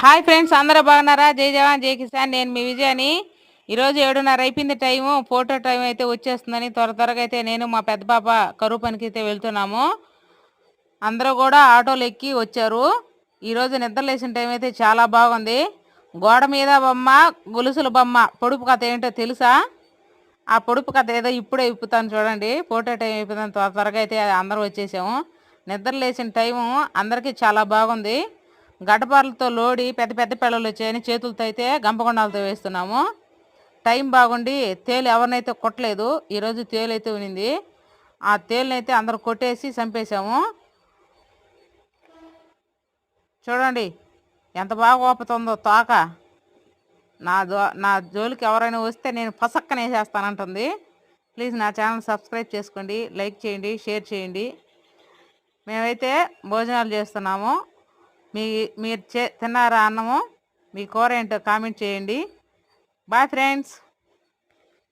Hi friends, అందరూ బాగున్నారా? జై జవాన్ జై కిసాన్. నేను మీ విజయాని. ఈరోజు 7:30 అయిపోయింది టైము. ఫోటో టైం అయితే వచ్చేస్తుందని త్వరగా అయితే నేను మా పెద్ద పాప కరువు పనికి అయితే వెళ్తున్నాము. అందరూ కూడా ఆటోలు ఎక్కి వచ్చారు. ఈరోజు నిద్రలేసిన టైం అయితే చాలా బాగుంది. గోడ మీద బొమ్మ, గొలుసుల బొమ్మ పొడుపు కథ ఏంటో తెలుసా? ఆ పొడుపు కథ ఏదో ఇప్పుడే ఇప్పుతాను చూడండి. ఫోటో టైం అయిపోతాను త్వరగా అయితే అందరూ వచ్చేసాము. నిద్రలేసిన టైము అందరికీ చాలా బాగుంది. గడ్డపారలతో లోడి పెద్ద పెద్ద పిల్లలు వచ్చాయని చేతులతో అయితే గంపగొండాలతో వేస్తున్నాము. టైం బాగుండి తేలు ఎవరినైతే కొట్టలేదు. ఈరోజు తేలు అయితే ఉనింది. ఆ తేలునైతే అందరూ కొట్టేసి చంపేశాము. చూడండి ఎంత బాగా ఓపుతుందో తోక. నా జోలికి ఎవరైనా వస్తే నేను పసక్కనేసేస్తానంటుంది. ప్లీజ్ నా ఛానల్ సబ్స్క్రైబ్ చేసుకోండి, లైక్ చేయండి, షేర్ చేయండి. మేమైతే భోజనాలు చేస్తున్నాము. మీరు తిన్నారా అన్నము? మీ కూర ఏంటో కామెంట్ చేయండి. Bye friends.